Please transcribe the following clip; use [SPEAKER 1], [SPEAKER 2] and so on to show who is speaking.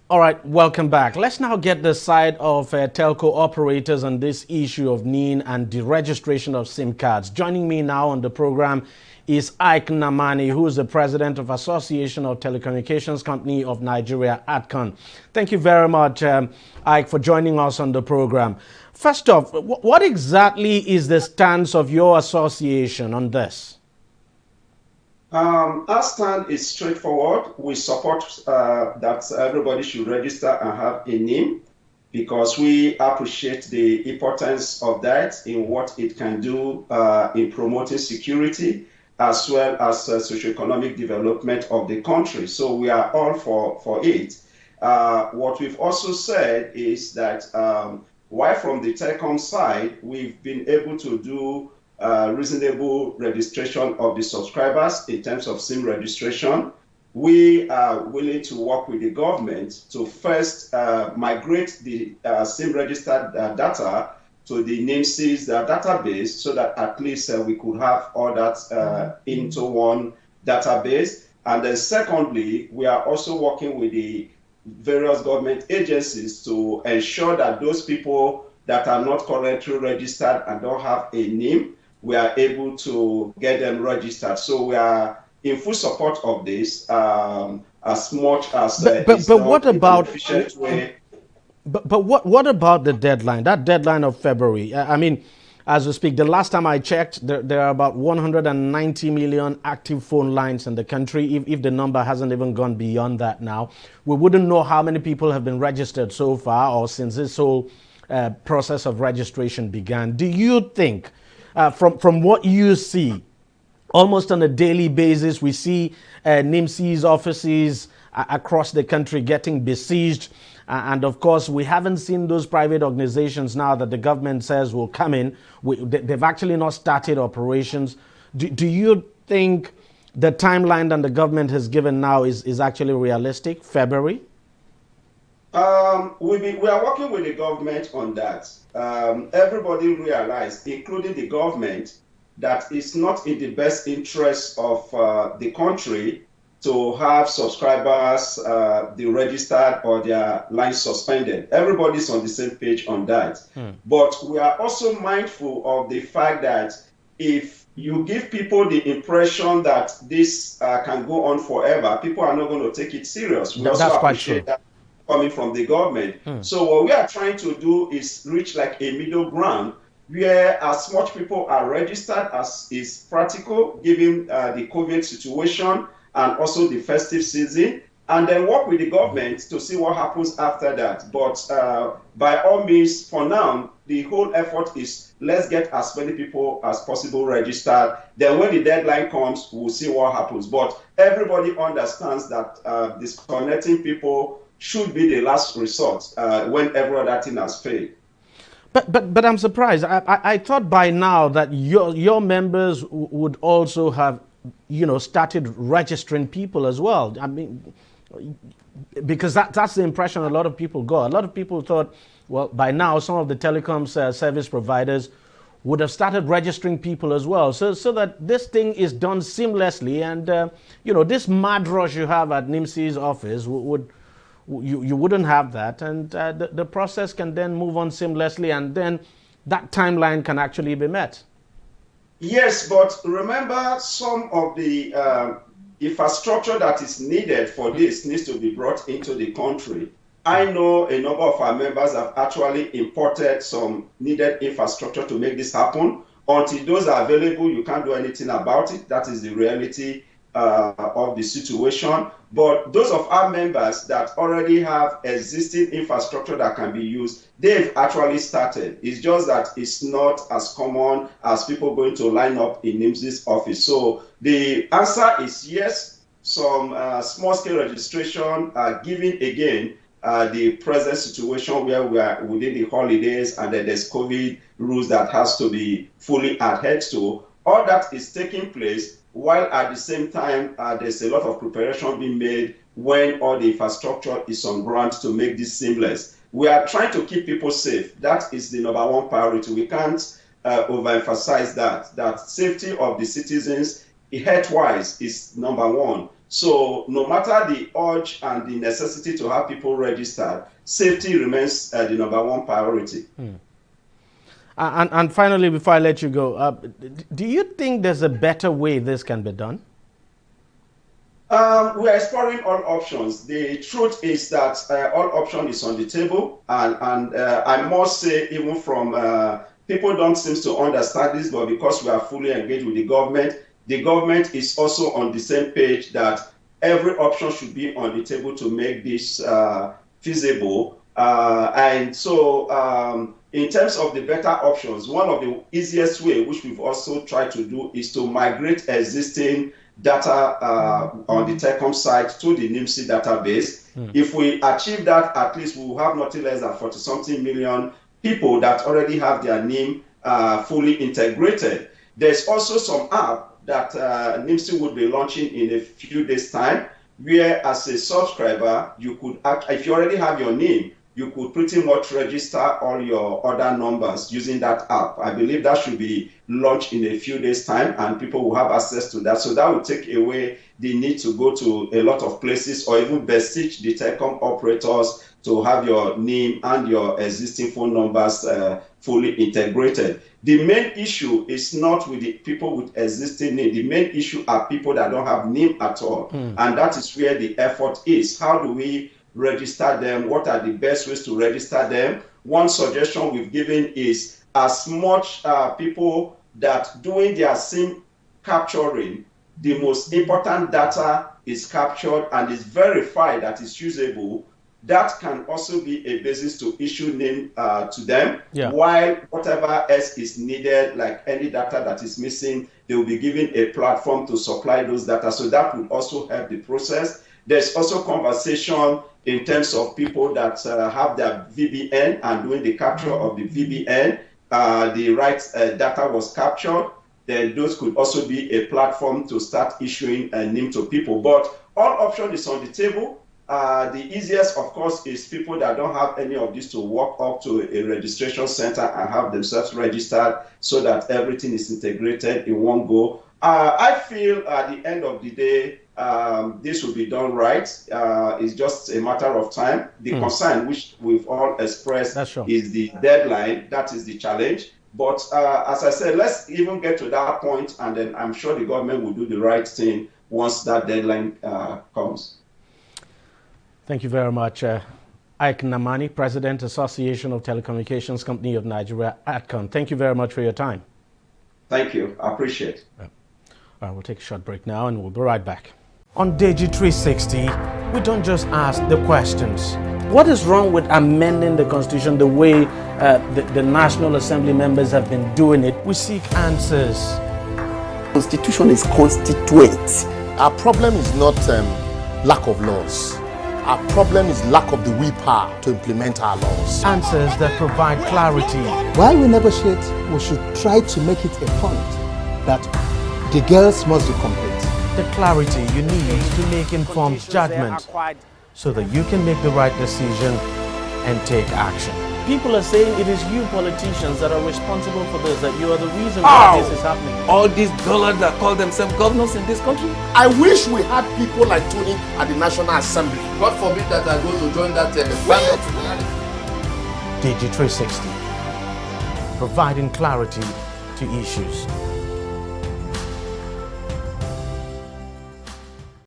[SPEAKER 1] All right, welcome back. Let's now get the side of telco operators on this issue of NIN and deregistration of SIM cards. Joining me now on the program is Ike Namani, who is the president of Association of Telecommunications Company of Nigeria, ATCON. Thank you very much, Ike, for joining us on the program. First off, what exactly is the stance of your association on this?
[SPEAKER 2] Our stand is straightforward. We support that everybody should register and have a name because we appreciate the importance of that in what it can do in promoting security as well as socioeconomic development of the country. So we are all for it. What we've also said is that while from the telecom side, we've been able to do reasonable registration of the subscribers in terms of SIM registration. We are willing to work with the government to first migrate the SIM registered data to the NIMSys database so that at least we could have all that into one database. And then secondly, we are also working with the various government agencies to ensure that those people that are not currently registered and don't have a name, we are able to get them registered. So we are in full support of this as much as it's
[SPEAKER 1] But what
[SPEAKER 2] done in an
[SPEAKER 1] about
[SPEAKER 2] efficient way.
[SPEAKER 1] but what about the deadline? That deadline of February. I mean, as we speak, the last time I checked, there are about 190 million active phone lines in the country. If the number hasn't even gone beyond that now, we wouldn't know how many people have been registered so far or since this whole process of registration began. Do you think, from what you see, almost on a daily basis, we see NIMSY's offices across the country getting besieged. And of course, we haven't seen those private organizations now that the government says will come in. They've actually not started operations. Do you think the timeline that the government has given now is actually realistic, February?
[SPEAKER 2] We are working with the government on that. Everybody realized, including the government, that it's not in the best interest of the country to have subscribers deregistered or their lines suspended. Everybody's on the same page on that. But we are also mindful of the fact that if you give people the impression that this can go on forever, people are not going to take it serious. We also
[SPEAKER 1] That's quite
[SPEAKER 2] appreciate
[SPEAKER 1] true.
[SPEAKER 2] that coming from the government. So what we are trying to do is reach like a middle ground where as much people are registered as is practical, given the COVID situation and also the festive season, and then work with the government to see what happens after that. But by all means, for now, the whole effort is let's get as many people as possible registered. Then when the deadline comes, we'll see what happens. But everybody understands that disconnecting people should be the last resort when every other thing has failed.
[SPEAKER 1] But I'm surprised. I thought by now that your members would also have, started registering people as well. I mean, because that's the impression a lot of people got. A lot of people thought, well, by now some of the telecom service providers would have started registering people as well, so that this thing is done seamlessly, and this mad rush you have at NIMSY's office you wouldn't have that, and the process can then move on seamlessly, and then that timeline can actually be met.
[SPEAKER 2] Yes, but remember some of the infrastructure that is needed for this needs to be brought into the country. I know a number of our members have actually imported some needed infrastructure to make this happen. Until those are available, you can't do anything about it. That is the reality of the situation. But those of our members that already have existing infrastructure that can be used, they've actually started. It's just that it's not as common as people going to line up in NIMSY's office. So the answer is yes, some small-scale registration given again the present situation where we are within the holidays and then there's COVID rules that has to be fully adhered to. All that is taking place, while at the same time, there's a lot of preparation being made when all the infrastructure is on ground to make this seamless. We are trying to keep people safe. That is the number one priority. We can't overemphasize that safety of the citizens, health-wise, is number one. So no matter the urge and the necessity to have people registered, safety remains the number one priority.
[SPEAKER 1] And finally, before I let you go, do you think there's a better way this can be done?
[SPEAKER 2] We are exploring all options. The truth is that all options is on the table, and I must say, even from people don't seem to understand this, but because we are fully engaged with the government is also on the same page that every option should be on the table to make this feasible. And so in terms of the better options, one of the easiest way, which we've also tried to do, is to migrate existing data on the telecom side to the NIMC database. If we achieve that, at least we will have nothing less than 40-something million people that already have their NIM fully integrated. There's also some app that NIMC would be launching in a few days' time, where as a subscriber, you could, if you already have your NIM, you could pretty much register all your other numbers using that app. I believe that should be launched in a few days' time, and people will have access to that. So that will take away the need to go to a lot of places or even beseech the telecom operators to have your NIM and your existing phone numbers fully integrated. The main issue is not with the people with existing NIM. The main issue are people that don't have NIM at all. And that is where the effort is. How do we register them? What are the best ways to register them? One suggestion we've given is as much people that doing their SIM capturing, the most important data is captured and is verified that is usable. That can also be a basis to issue NIM to them, while whatever else is needed, like any data that is missing, they will be given a platform to supply those data. So that would also help the process. There's also conversation in terms of people that have their VBN and doing the capture of the VBN, the right data was captured, then those could also be a platform to start issuing a NIM to people. But all options is on the table. The easiest, of course, is people that don't have any of this to walk up to a registration center and have themselves registered so that everything is integrated in one go. I feel at the end of the day, this will be done right. It's just a matter of time. The concern, which we've all expressed, is the deadline. That is the challenge. But as I said, let's even get to that point, and then I'm sure the government will do the right thing once that deadline comes.
[SPEAKER 1] Thank you very much. Ike Namani, President, Association of Telecommunications Company of Nigeria, ATCON. Thank you very much for your time.
[SPEAKER 2] Thank you. I appreciate it.
[SPEAKER 1] All right, we'll take a short break now, and we'll be right back. On DEJI360, we don't just ask the questions. What is wrong with amending the Constitution the way the National Assembly members have been doing it? We seek answers.
[SPEAKER 3] Constitution is constituent. Our problem is not lack of laws. Our problem is lack of the willpower to implement our laws.
[SPEAKER 1] Answers that provide clarity.
[SPEAKER 4] While we negotiate, we should try to make it a point that the girls must be complete.
[SPEAKER 1] The clarity you need to make informed judgment so that you can make the right decision and take action. People are saying it is you politicians that are responsible for this, that you are the reason why this is happening.
[SPEAKER 5] All these dollars that call themselves governors in this country.
[SPEAKER 3] I wish we had people like Tony at the National Assembly.
[SPEAKER 5] God forbid that I go to join that band.
[SPEAKER 1] DEJI360, providing clarity to issues.